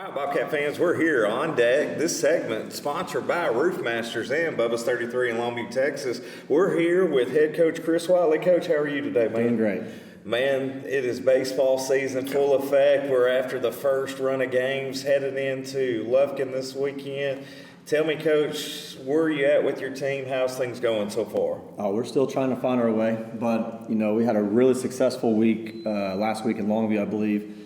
All right, Bobcat fans, we're here on deck. This segment sponsored by Roofmasters and Bubba's 33 in Longview, Texas. We're here with head coach Chris Whatley. Coach, how are you today, man? Doing great. Man, it is baseball season full effect. We're after the first run of games headed into Lufkin this weekend. Tell me, Coach, where are you at with your team? How's things going so far? We're still trying to find our way, but, we had a really successful week last week in Longview, I believe.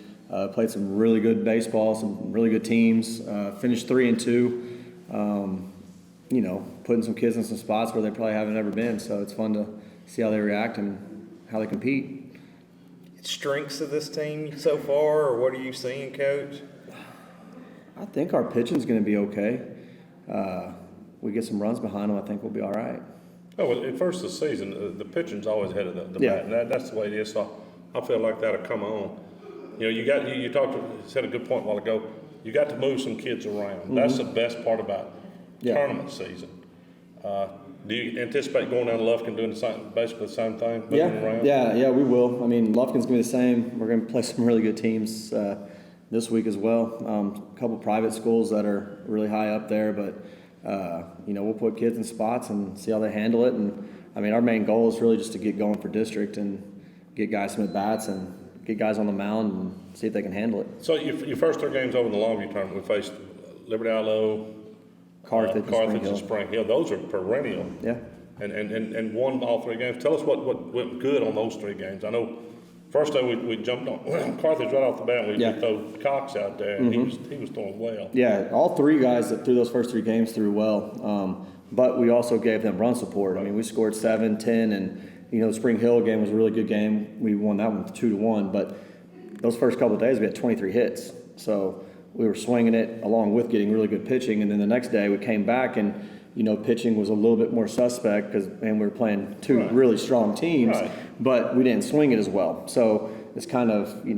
Played some really good baseball, some really good teams. Finished 3-2. Putting some kids in some spots where they probably haven't ever been. So it's fun to see how they react and how they compete. Strengths of this team so far, or what are you seeing, Coach? I think our pitching's going to be okay. We get some runs behind them, I think we'll be all right. Oh, well, at first of the season, the pitching's always ahead of the bat, and that's the way it is. So I feel like that'll come on. You said a good point a while ago. You got to move some kids around. Mm-hmm. That's the best part about tournament season. Do you anticipate going down to Lufkin doing basically the same thing, moving around? Yeah, we will. I mean, Lufkin's going to be the same. We're going to play some really good teams this week as well. A couple private schools that are really high up there, but we'll put kids in spots and see how they handle it. And I mean, our main goal is really just to get going for district and get guys some at bats and get guys on the mound and see if they can handle it. So your first 3 games over in the Longview tournament, we faced Liberty Ilo, Carthage and Spring Hill. Those are perennial. Yeah. And won all 3 games. Tell us what went good on those 3 games. I know first day we jumped on Carthage right off the bat. We threw Cox out there, and he was throwing well. Yeah, all 3 guys that threw those first 3 games threw well. But we also gave them run support. I mean, we scored 7, 10, and the Spring Hill game was a really good game. We won that one 2-1. But those first couple of days, we had 23 hits. So we were swinging it along with getting really good pitching. And then the next day, we came back and, pitching was a little bit more suspect because we were playing 2 really strong teams. Right. But we didn't swing it as well. So it's kind of, you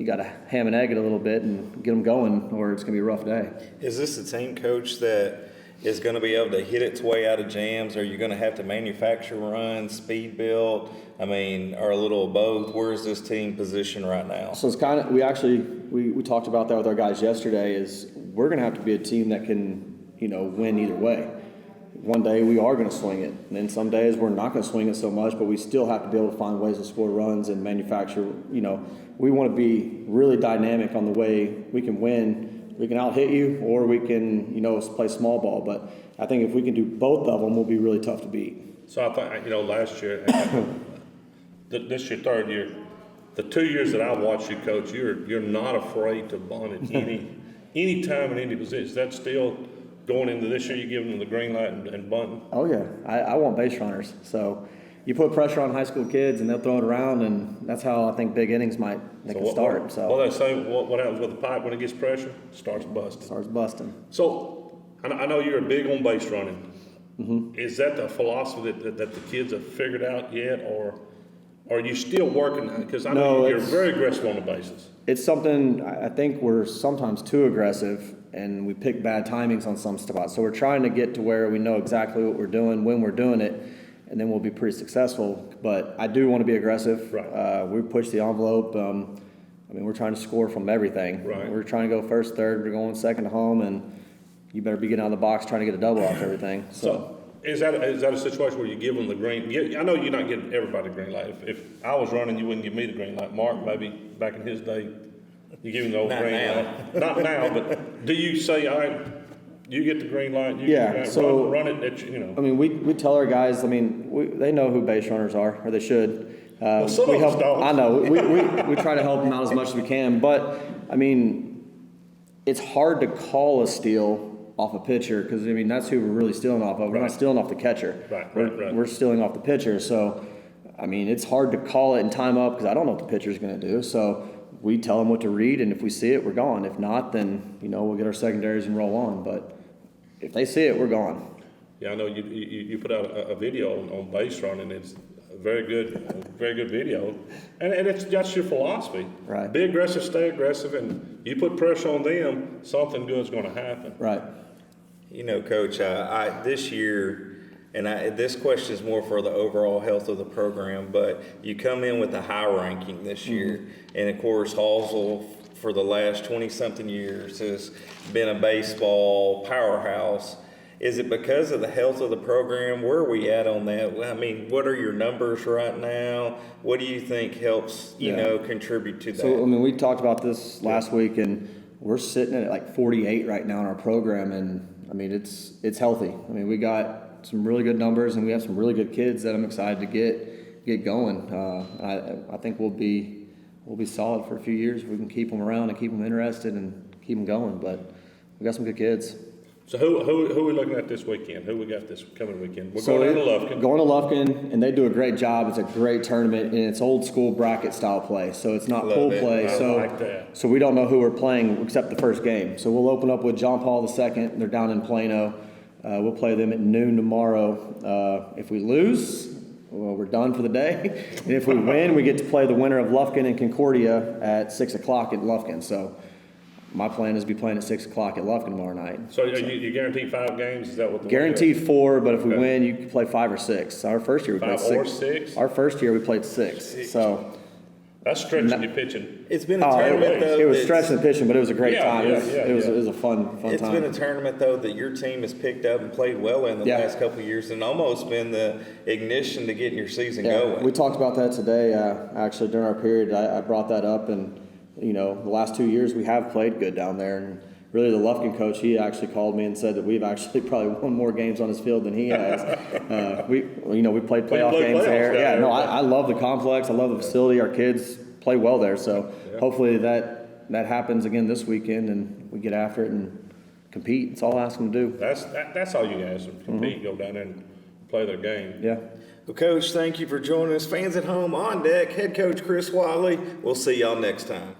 got to ham and egg it a little bit and get them going, or it's going to be a rough day. Is this a team, Coach, that is going to be able to hit its way out of jams? Are you going to have to manufacture runs, speed build? I mean, or a little of both? Where is this team positioned right now? So it's kind of, we talked about that with our guys yesterday, is we're going to have to be a team that can, win either way. One day we are going to swing it, and then some days we're not going to swing it so much, but we still have to be able to find ways to score runs and manufacture. We want to be really dynamic on the way we can win. We can out-hit you, or we can, play small ball. But I think if we can do both of them, we'll be really tough to beat. So I think, last year, this your 3rd year, the 2 years that I watched you coach, you're not afraid to bunt at any time in any position. Is that still going into this year? You giving them the green light and bunting? Oh yeah, I want base runners. So you put pressure on high school kids and they'll throw it around, and that's how I think big innings can start. Well, they say what happens with the pipe when it gets pressure? Starts busting. So I know you're big on base running. Mm-hmm. Is that the philosophy that the kids have figured out yet, or are you still working? Because I know you're very aggressive on the bases. It's something I think we're sometimes too aggressive, and we pick bad timings on some spots. So we're trying to get to where we know exactly what we're doing, when we're doing it, and then we'll be pretty successful. But I do want to be aggressive. Right. We push the envelope. We're trying to score from everything. Right. We're trying to go first, third. We're going second to home, and you better be getting out of the box trying to get a double off everything. So is that a situation where you give them the green? I know you're not giving everybody the green light. If I was running, you wouldn't give me the green light. Mark, maybe back in his day, you give him the old green light. Not now, but do you say, all right, you get the green light, run it, we tell our guys, they know who base runners are, or they should. Some of us don't. I know. We try to help them out as much as we can, but, it's hard to call a steal off a pitcher because, that's who we're really stealing off of. We're not stealing off the catcher. Right. We're stealing off the pitcher. So, it's hard to call it and time up because I don't know what the pitcher's going to do. So we tell them what to read, and if we see it, we're gone. If not, then, we'll get our secondaries and roll on. But if they see it, we're gone. Yeah, I know you put out a video on base running. It's a very good video, and that's your philosophy. Right. Be aggressive, stay aggressive, and you put pressure on them, something good's going to happen. Right. Coach, this year, and this question is more for the overall health of the program, but you come in with a high ranking this year, and of course Hallsville for the last 20-something years has been a baseball powerhouse. Is it because of the health of the program? Where are we at on that? I mean, what are your numbers right now? What do you think helps, contribute to that? So, I mean, we talked about this last week, and we're sitting at like 48 right now in our program, and I mean, it's healthy. I mean, we got some really good numbers, and we have some really good kids that I'm excited to get going. I think we'll be solid for a few years if we can keep them around and keep them interested and keep them going. But we got some good kids. So who are we looking at this weekend? Who we got this coming weekend? We're going to Lufkin. Going to Lufkin, and they do a great job. It's a great tournament, and it's old school bracket style play. So it's not pool play. I like that. So we don't know who we're playing except the first game. So we'll open up with John Paul II. They're down in Plano. We'll play them at noon tomorrow. If we lose, well, we're done for the day. And if we win, we get to play the winner of Lufkin and Concordia at 6 o'clock at Lufkin. So my plan is to be playing at 6 o'clock at Lufkin tomorrow night. So you guaranteed 5 games? Is that what the guaranteed 4, but if we win, you can play 5 or 6. Our first year we played 6. 5 or 6? Our first year we played 6. So that's stretching your pitching. It's been a tournament, though. It was stretching the pitching, but it was a great time. It was a fun time. It's been a tournament, though, that your team has picked up and played well in the last couple of years, and almost been the ignition to getting your season going. We talked about that today. Actually, during our period, I brought that up, and the last 2 years we have played good down there, and really the Lufkin coach, he actually called me and said that we've actually probably won more games on his field than he has. We played playoff games there. I love the complex. I love the facility. Our kids play well there, so hopefully that happens again this weekend, and we get after it and compete. That's all I ask them to do. That's all you guys compete. Go down there and play their game. Yeah. Well, Coach, thank you for joining us. Fans at home, on deck, head coach Chris Whatley. We'll see y'all next time.